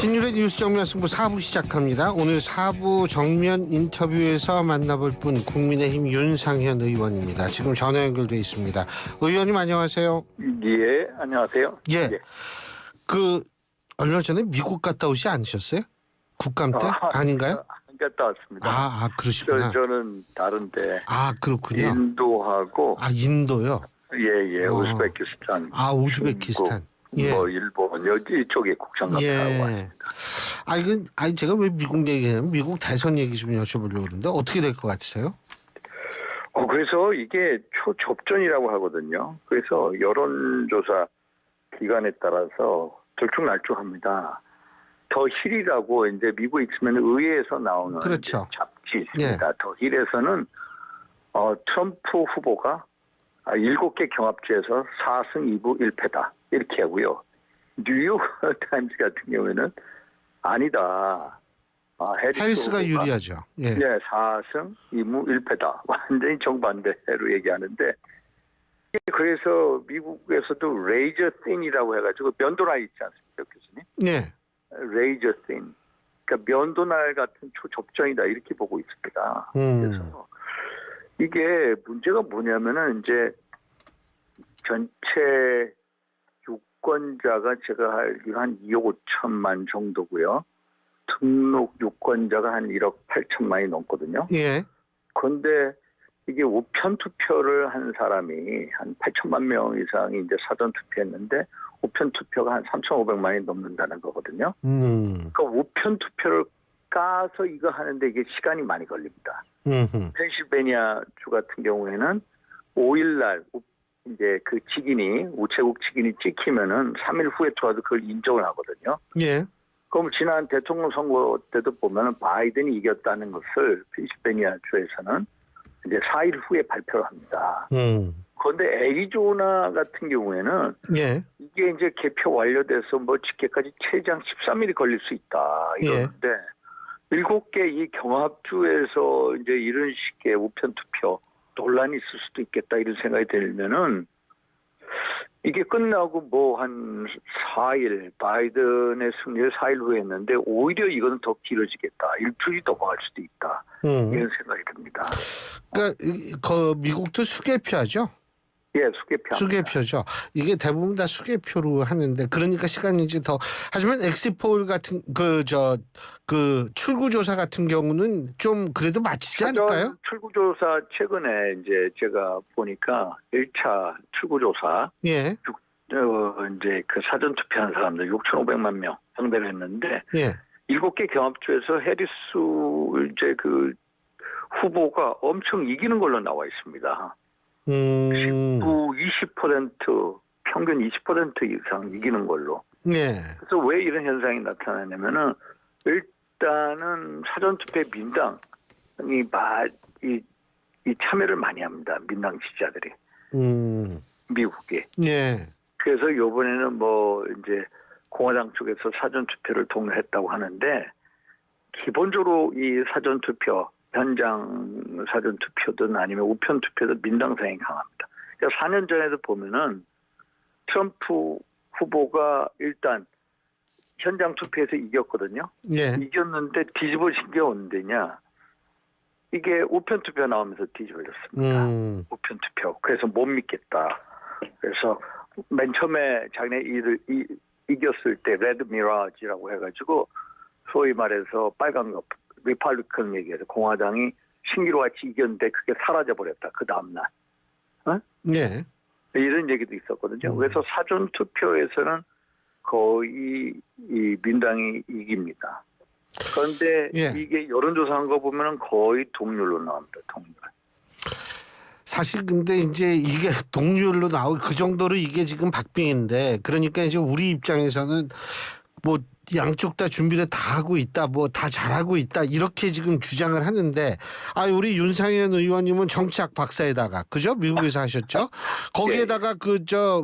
신율의 뉴스 정면 승부 4부 시작합니다. 오늘 4부 정면 인터뷰에서 만나볼 분 국민의힘 윤상현 의원입니다. 지금 전화 연결돼 있습니다. 의원님 안녕하세요. 예, 안녕하세요. 예. 그 얼마 전에 미국 갔다 오지 않으셨어요? 국감 때? 아닌가요? 안 갔다 왔습니다. 그러시구나. 저는 다른데. 그렇군요. 인도하고. 인도요? 예, 우즈베키스탄. 우즈베키스탄. 중국, 예. 일본 여기 쪽에 국장 갔다 왔습니다. 제가 왜 미국 얘기해요? 미국 대선 얘기 좀 여쭤보려고 그러는데 어떻게 될 것 같으세요? 그래서 이게 초접전이라고 하거든요. 그래서 여론조사 기관에 따라서 들쭉날쭉합니다. 더 힐이라고 이제 미국에 있으면 의회에서 나오는 그렇죠. 잡지 있습니다. 예. 더 힐에서는 트럼프 후보가 7개 경합주에서 4승 2부 1패다 이렇게 하고요. 뉴욕 타임즈 같은 경우에는 아니다. 해리스가 유리하죠. 예. 4승 2무 1패다. 완전히 정반대로 얘기하는데 그래서 미국에서도 레이저 씬이라고 해가지고 면도날 있지 않습니까, 교수님? 예. 레이저 씬. 그러니까 면도날 같은 초접전이다 이렇게 보고 있습니다. 그래서 이게 문제가 뭐냐면은 이제 전체 유권자가 제가 알기로 한 2억 5천만 정도고요. 등록 유권자가 한 1억 8천만이 넘거든요. 예. 그런데 이게 우편 투표를 한 사람이 한 8천만 명 이상이 이제 사전 투표했는데 우편 투표가 한 3,500만이 넘는다는 거거든요. 그러니까 우편 투표를 까서 이거 하는데 이게 시간이 많이 걸립니다. 펜실베니아 주 같은 경우에는 5일날 이제 그 직인이 우체국 직인이 찍히면은 3일 후에 들어와도 그걸 인정을 하거든요. 예. 그럼 지난 대통령 선거 때도 보면은 바이든이 이겼다는 것을 펜실베니아 주에서는 이제 4일 후에 발표를 합니다. 그런데 애리조나 같은 경우에는 예. 이게 이제 개표 완료돼서 집계까지 최장 13일이 걸릴 수 있다 이러는데 7개 이 경합주에서 이제 이런 식의 우편 투표 논란이 있을 수도 있겠다 이런 생각이 들면은 이게 끝나고 한 4일 바이든의 승리를 4일 후에 했는데 오히려 이거는 더 길어지겠다. 일주일이 넘어갈 수도 있다. 이런 생각이 듭니다. 그러니까 미국도 수개표하죠? 예, 수개표죠. 이게 대부분 다 수개표로 하는데 그러니까 시간이 이제 더 하지만 엑시트폴 같은 출구조사 같은 경우는 좀 그래도 맞추지 않을까요? 출구조사 최근에 이제 제가 보니까 1차 출구조사 예. 이제 그 사전 투표한 사람들 6,500만 명 상대를 했는데 예. 7개 경합주에서 해리스 이제 그 후보가 엄청 이기는 걸로 나와 있습니다. 19, 20% 평균 20% 이상 이기는 걸로. 네. 그래서 왜 이런 현상이 나타나냐면은 일단은 사전투표 민당이 이 참여를 많이 합니다. 민당 지지자들이 미국에. 네. 그래서 이번에는 이제 공화당 쪽에서 사전투표를 독려했다고 하는데 기본적으로 이 사전투표 현장 사전투표든 아니면 우편투표든 민당성이 강합니다. 그러니까 4년 전에도 보면은 트럼프 후보가 일단 현장 투표에서 이겼거든요. 예. 이겼는데 뒤집어진 게 언제냐. 이게 우편투표 나오면서 뒤집어졌습니다. 우편투표. 그래서 못 믿겠다. 그래서 맨 처음에 자기네 이겼을 때 레드 미라지라고 해가지고 소위 말해서 빨간 거 리퍼블리컨 얘기해서 공화당이 신기루같이 이겼는데 그게 사라져버렸다. 그 다음날. 네. 이런 얘기도 있었거든요. 그래서 사전투표에서는 거의 이 민당이 이깁니다. 그런데 이게 여론조사한 거 보면 거의 동률로 나옵니다. 동률. 사실 근데 이제 이게 동률로 나올 그 정도로 이게 지금 박빙인데 그러니까 이제 우리 입장에서는 양쪽 다 준비를 다 하고 있다, 다 잘하고 있다 이렇게 지금 주장을 하는데 우리 윤상현 의원님은 정치학 박사에다가 그죠? 미국에서 하셨죠? 거기에다가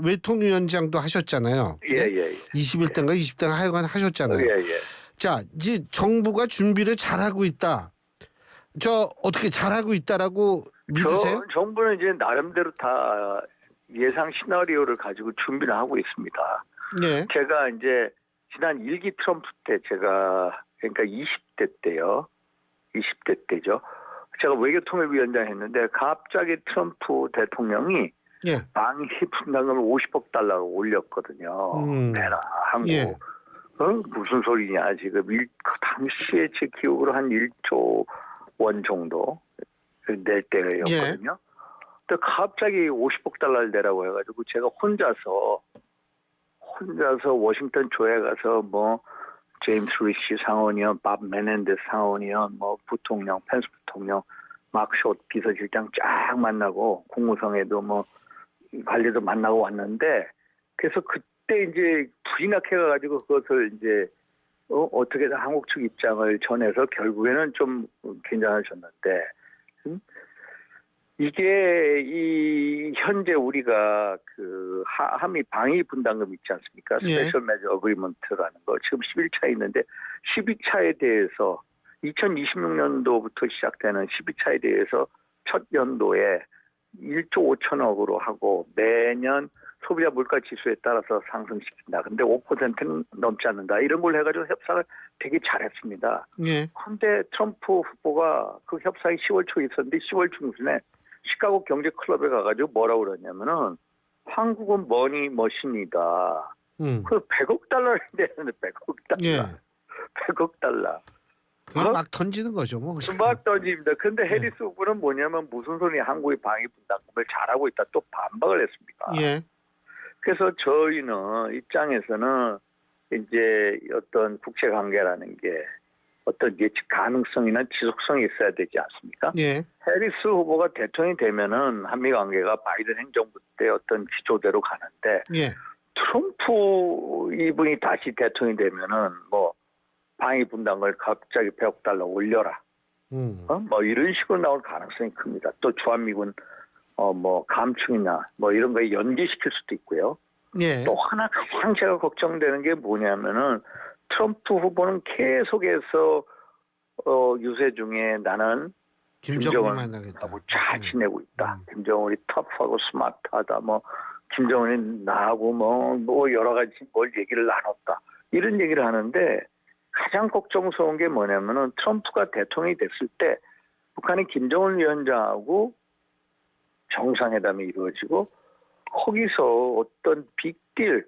외통위원장도 하셨잖아요. 예. 21대인가 20대인가 하여간 하셨잖아요. 예. 자, 이제 정부가 준비를 잘하고 있다. 어떻게 잘하고 있다라고 믿으세요? 정부는 이제 나름대로 다 예상 시나리오를 가지고 준비를 하고 있습니다. 네. 제가 이제 지난 1기 트럼프 때 제가 그러니까 20대 때요. 20대 때죠. 제가 외교통일위원장 했는데 갑자기 트럼프 대통령이 예. 방위 분담금을 50억 달러로 올렸거든요. 내라 한국. 예. 무슨 소리냐 지금 그 당시에 제 기억으로 한 1조 원 정도 낼 때였거든요. 근데 갑자기 50억 달러를 내라고 해가지고 제가 혼자서 워싱턴 조에 가서 뭐 제임스 리시 상원의원, 밥 메넨데스 상원의원, 뭐 부통령, 펜스 부통령, 마크 숏 비서실장 쫙 만나고 국무성에도 뭐 관리도 만나고 왔는데 그래서 그때 이제 불이 나해가지고 그것을 이제 어떻게든 한국 측 입장을 전해서 결국에는 좀 괜찮아졌는데 이게 이 현재 우리가 그 한미 방위 분담금 있지 않습니까? 스페셜 메저 어그리먼트라는 거 지금 11차 있는데 12차에 대해서 2026년도부터 시작되는 12차에 대해서 첫 연도에 1조 5천억으로 하고 매년 소비자 물가 지수에 따라서 상승시킨다. 근데 5%는 넘지 않는다. 이런 걸 해가지고 협상을 되게 잘했습니다. 그런데 트럼프 후보가 그 협상이 10월 초에 있었는데 10월 중순에 시카고 경제 클럽에 가가지고 뭐라고 그러냐면은 한국은 머니 머신이다. 그 100억 달러를 내는데 100억 달러. 100억 달러. 그냥 막 던지는 거죠, 뭐. 막 던집니다. 근데 해리스 후보는 뭐냐면 무슨 소리 한국의 방위 분담금을 잘하고 있다 또 반박을 했습니다. 그래서 저희는 입장에서는 이제 어떤 국제 관계라는 게 어떤 예측 가능성이나 지속성이 있어야 되지 않습니까? 해리스 후보가 대통령이 되면은 한미 관계가 바이든 행정부 때 어떤 기조대로 가는데 트럼프 이분이 다시 대통령이 되면은 뭐 방위 분담금을 갑자기 100억 달러 올려라. 뭐 이런 식으로 나올 가능성이 큽니다. 또 주한미군 뭐 감축이나 뭐 이런 거에 연기시킬 수도 있고요. 또 하나 가장 제가 걱정되는 게 뭐냐면은 트럼프 후보는 계속해서 유세 중에 나는 김정은하고 잘 지내고 있다. 김정은이 터프하고 스마트하다. 뭐 김정은이 나하고 뭐 여러 가지 뭘 얘기를 나눴다. 이런 얘기를 하는데 가장 걱정스러운 게 뭐냐면은 트럼프가 대통령이 됐을 때 북한의 김정은 위원장하고 정상회담이 이루어지고 거기서 어떤 빅딜이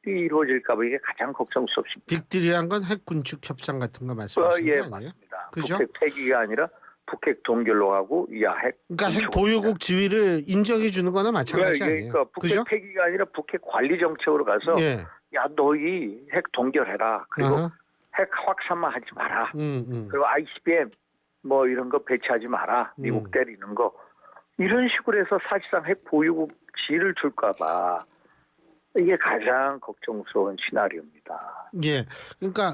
이루어질까 봐 이게 가장 걱정스럽습니다. 빅딜이란 건 핵 군축 협상 같은 거 말씀하시는 거 아니에요? 맞습니다. 그죠? 북핵 폐기가 아니라 북핵 동결로 하고 야핵. 그러니까 핵 보유국 지위를 인정해 주는 거나 마찬가지 아니에요? 그러니까 북핵 그죠? 폐기가 아니라 북핵 관리 정책으로 가서 야 너희 핵 동결해라. 그리고 핵 확산만 하지 마라. 그리고 ICBM 뭐 이런 거 배치하지 마라. 미국 때리는 거. 이런 식으로 해서 사실상 핵 보유국 지위를 줄까 봐 이게 가장 걱정스러운 시나리오입니다. 그러니까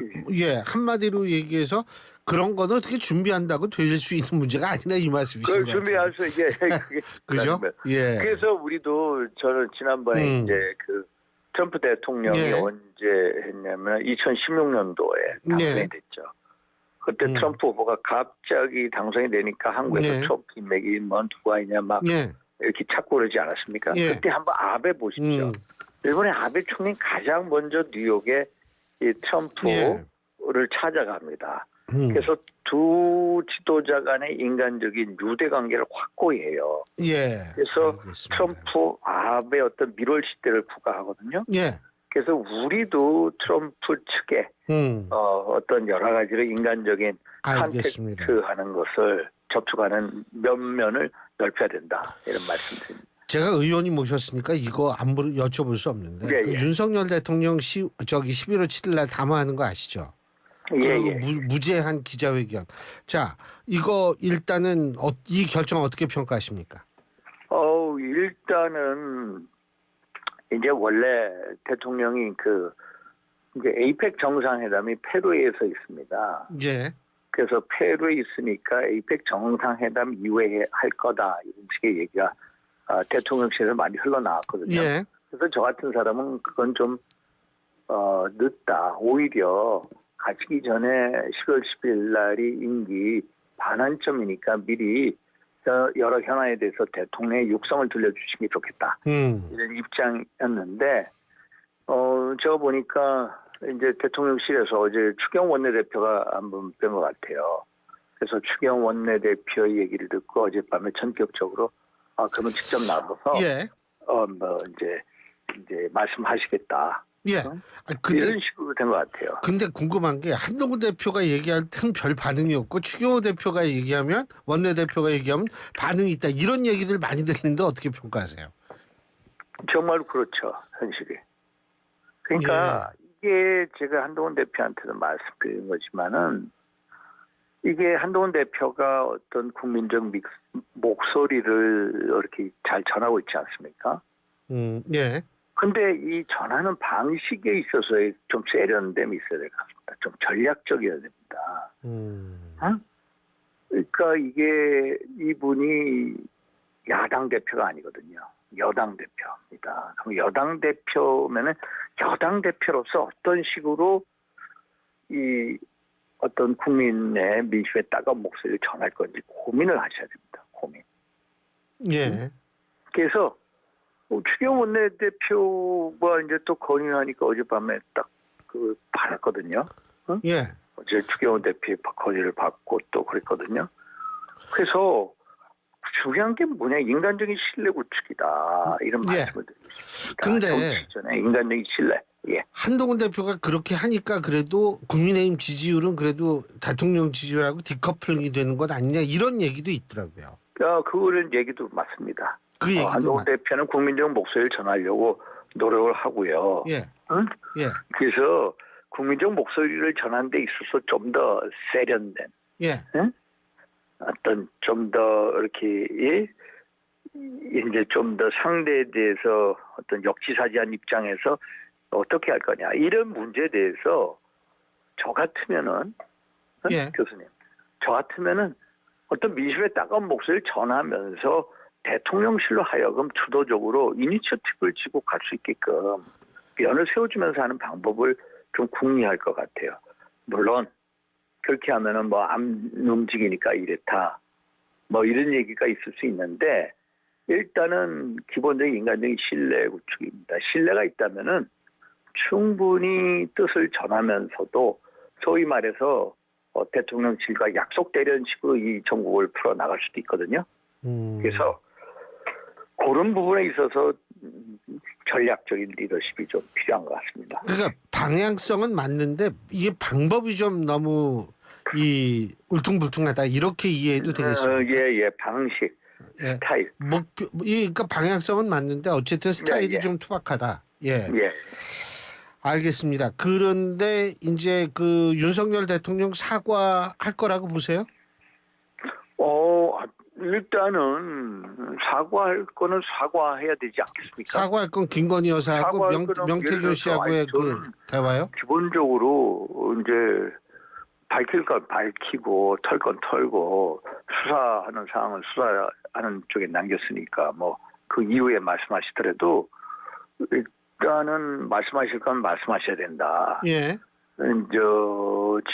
한마디로 얘기해서 그런 거는 어떻게 준비한다고 될 수 있는 문제가 아니네 이 말씀이신 것 같아요. 준비해서 이게 그죠? 그래서 우리도 저는 지난번에 이제 그 트럼프 대통령이 언제 했냐면 2016년도에 당선이 됐죠. 그때 트럼프 후보가 갑자기 당선이 되니까 한국에서 트럼프 인맥이 누가 있냐 막 이렇게 찾고 그러지 않았습니까? 그때 한번 아베 보십시오. 일본의 아베 총리 가장 먼저 뉴욕에 이 트럼프를 찾아갑니다. 그래서 두 지도자 간의 인간적인 유대 관계를 확고히 해요. 그래서 알겠습니다. 트럼프 아베 어떤 밀월 시대를 부과하거든요. 그래서 우리도 트럼프 측에 어떤 여러 가지로 인간적인 컨택트하는 것을 접촉하는 면면을 넓혀야 된다 이런 말씀드립니다. 제가 의원이 모셨으니까 이거 안 여쭤볼 수 없는데 그 윤석열 대통령 11월 7일 날 담화하는 거 아시죠? 무제한 기자회견. 자, 이거 일단은 이 결정 어떻게 평가하십니까? 일단은 이제 원래 대통령이 이제 에이펙 정상회담이 페루에서 있습니다. 그래서 페루에 있으니까 에이펙 정상회담 이후에 할 거다 이런 식의 얘기가 대통령실에서 많이 흘러나왔거든요. 그래서 저 같은 사람은 그건 좀 늦다. 오히려 가시기 전에 10월 10일 날이 임기 반환점이니까 미리 여러 현안에 대해서 대통령의 육성을 들려주시는 게 좋겠다. 이런 입장이었는데 제가 보니까 이제 대통령실에서 어제 추경 원내대표가 한번 뵌 것 같아요. 그래서 추경 원내대표의 얘기를 듣고 어젯밤에 전격적으로 그러면 직접 나서서 예. 뭐 이제 말씀하시겠다. 예. 어? 근데 이런 식으로 된 것 같아요. 근데 궁금한 게 한동훈 대표가 얘기할 땐 별 반응이 없고 추경호 대표가 얘기하면 원내대표가 얘기하면 반응이 있다. 이런 얘기들 많이 들리는데 어떻게 평가하세요? 정말 그렇죠, 현실이. 그러니까 이게 제가 한동훈 대표한테도 말씀드린 거지만은 이게 한동훈 대표가 어떤 국민적 목소리를 이렇게 잘 전하고 있지 않습니까? 예. 근데 이 전하는 방식에 있어서의 좀 세련됨이 있어야 될 것 같습니다. 좀 전략적이어야 됩니다. 어? 그러니까 이게 이분이 야당 대표가 아니거든요. 여당 대표입니다. 그럼 여당 대표면은 여당 대표로서 어떤 식으로 이 어떤 국민의 민심에 따가운 목소리를 전할 건지 고민을 하셔야 됩니다. 고민. 예. 그래서 추경 원내대표가 이제 또 건의하니까 어젯밤에 딱 받았거든요. 응? 예. 어제 추경 원내대표의 건의를 받고 또 그랬거든요. 그래서 중요한 게 뭐냐, 인간적인 신뢰 구축이다, 이런 말씀을 드리고 싶습니다. 근데 정치 전에 인간적인 신뢰. 예. 한동훈 대표가 그렇게 하니까 그래도 국민의힘 지지율은 그래도 대통령 지지율하고 디커플링이 되는 것 아니냐 이런 얘기도 있더라고요. 그런 얘기도 맞습니다. 그 얘기도 한동훈 대표는 국민적 목소리를 전하려고 노력을 하고요. 예. 응? 예. 그래서 국민적 목소리를 전하는 데 있어서 좀 더 세련된, 예. 응? 어떤 좀 더 이렇게 이제 좀 더 상대에 대해서 어떤 역지사지한 입장에서 어떻게 할 거냐, 이런 문제에 대해서 저 같으면은 예. 교수님, 저 같으면은 어떤 민심에 따가운 목소리를 전하면서 대통령실로 하여금 주도적으로 이니셔티브를 쥐고 갈 수 있게끔 면을 세워주면서 하는 방법을 좀 궁리할 것 같아요. 물론 그렇게 하면은 뭐 안 움직이니까 이랬다, 뭐 이런 얘기가 있을 수 있는데, 일단은 기본적인 인간적인 신뢰 구축입니다. 신뢰가 있다면은 충분히 뜻을 전하면서도 소위 말해서 대통령실과 약속되는 식으로 이 정국을 풀어나갈 수도 있거든요. 그래서 그런 부분에 있어서 전략적인 리더십이 좀 필요한 것 같습니다. 그러니까 방향성은 맞는데 이게 방법이 좀 너무 울퉁불퉁하다 이렇게 이해해도 되겠습니까? 예, 방식, 예. 스타일. 목표, 그러니까 방향성은 맞는데 어쨌든 스타일이 좀 투박하다. 예. 예. 알겠습니다. 그런데 이제 윤석열 대통령 사과할 거라고 보세요? 일단은 사과할 거는 사과해야 되지 않겠습니까? 사과할 건 김건희 여사하고 명태균 씨하고의 대화요? 기본적으로 이제 밝힐 건 밝히고 털 건 털고 수사하는 사항은 수사하는 쪽에 남겼으니까 뭐 그 이후에 말씀하시더라도 일단은 말씀하실 건 말씀하셔야 된다. 예.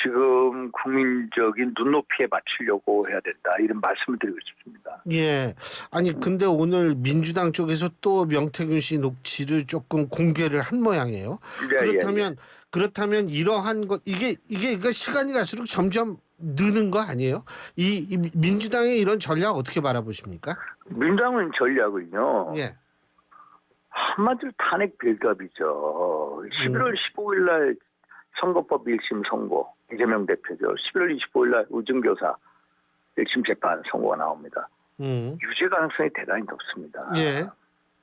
지금 국민적인 눈높이에 맞추려고 해야 된다, 이런 말씀을 드리고 싶습니다. 예. 아니 근데 오늘 민주당 쪽에서 또 명태균 씨 녹취를 조금 공개를 한 모양이에요. 그렇다면 이러한 것 이게 그러니까 시간이 갈수록 점점 느는 거 아니에요? 이 민주당의 이런 전략 어떻게 바라보십니까? 민주당은 전략은요. 예. 한마디로 탄핵 빌드업이죠. 11월 15일 날 선거법 1심 선고, 이재명 대표죠. 11월 25일 날 의정교사 1심 재판 선고가 나옵니다. 유죄 가능성이 대단히 높습니다. 예.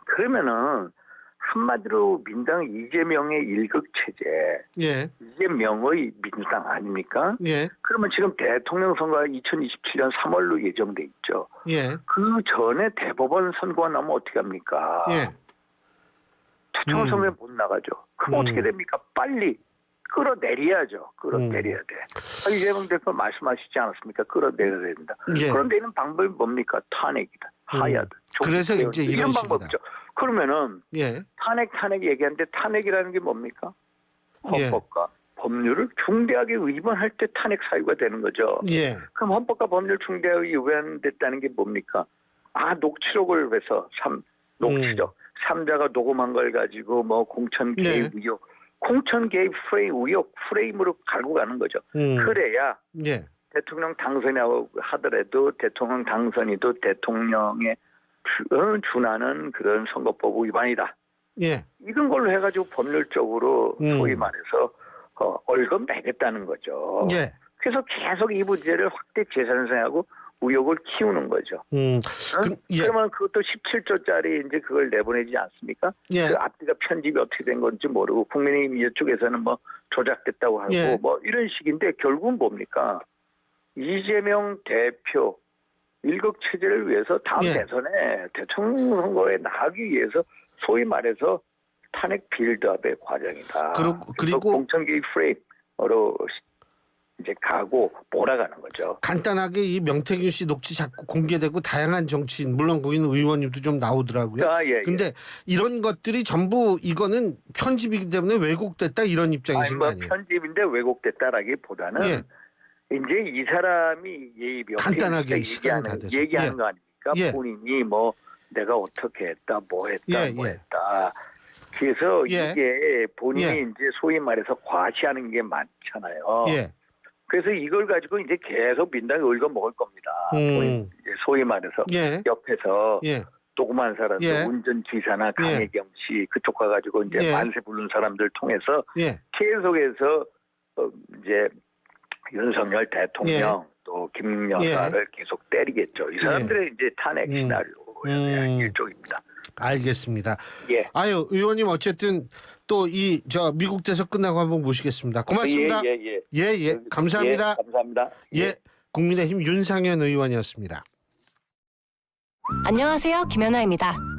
그러면은 한마디로 민주당 이재명의 일극체제, 예. 이재명의 민주당 아닙니까? 예. 그러면 지금 대통령 선거가 2027년 3월로 예정돼 있죠. 예. 그 전에 대법원 선고가 나면 어떻게 합니까? 예. 투창 선거에 못 나가죠. 그럼 어떻게 됩니까? 빨리 끌어내려야죠. 끌어내려야 돼. 이재명 대표 말씀하시지 않았습니까? 끌어내려야 된다. 예. 끌어내는 방법이 뭡니까? 탄핵이다. 하야드. 그래서 이제 이런 방법이죠. 그러면은 예. 탄핵 얘기하는데 탄핵이라는 게 뭡니까? 헌법과 법률을 중대하게 위반할 때 탄핵 사유가 되는 거죠. 예. 그럼 헌법과 법률 중대하게 위반됐다는 게 뭡니까? 녹취록을 해서 녹취록. 3자가 녹음한 걸 가지고 뭐 공천 개입 의혹 공천 개입 의혹 프레임으로 갈고 가는 거죠. 그래야 예. 대통령 당선이 하더라도 대통령 당선이도 대통령에 준하는 그런 선거법 위반이다. 예. 이런 걸로 해가지고 법률적으로 소위 말해서 얼건 매겠다는 거죠. 예. 그래서 계속 이 문제를 확대 재산성하고 의혹을 키우는 거죠. 예. 그러면 그것도 17조짜리 이제 그걸 내보내지 않습니까? 예. 그 앞뒤가 편집이 어떻게 된 건지 모르고 국민의힘 이쪽에서는 뭐 조작됐다고 하고 예. 뭐 이런 식인데 결국은 뭡니까? 이재명 대표 일극 체제를 위해서 다음 예. 대선에 대통령 선거에 나가기 위해서 소위 말해서 탄핵 빌드업의 과정이다. 그리고 공천 개입 프레임으로 이제 가고 몰아가는 거죠. 간단하게 이 명태균 씨 녹취 자꾸 공개되고 다양한 정치인 물론 거기는 의원님도 좀 나오더라고요. 예. 근데 이런 것들이 전부 이거는 편집이기 때문에 왜곡됐다 이런 입장이신 거 아니에요? 편집인데 왜곡됐다라기보다는 예. 이제 이 사람이 간단하게 시간이 다 돼서. 얘기하는 예. 거 아닙니까? 예. 본인이 뭐 내가 어떻게 했다, 뭐 했다, 예, 뭐 예. 했다. 그래서 예. 이게 본인이 예. 이제 소위 말해서 과시하는 게 많잖아요. 예. 그래서 이걸 가지고 이제 계속 민당이 울고 먹을 겁니다. 소위 말해서 예. 옆에서 예. 조그만 사람들, 예. 운전기사나 강혜경 씨 그쪽 가가지고 이제 예. 만세 부른 사람들 통해서 예. 계속해서 이제 윤석열 대통령 예. 또 김 여사를 계속 때리겠죠. 이 사람들의 이제 탄핵 시나리오의 일종입니다. 알겠습니다. 예. 아유, 의원님 어쨌든 또 미국 대선 끝나고 한번 모시겠습니다. 고맙습니다. 예. 감사합니다. 감사합니다. 예. 국민의힘 윤상현 의원이었습니다. 안녕하세요. 김연아입니다.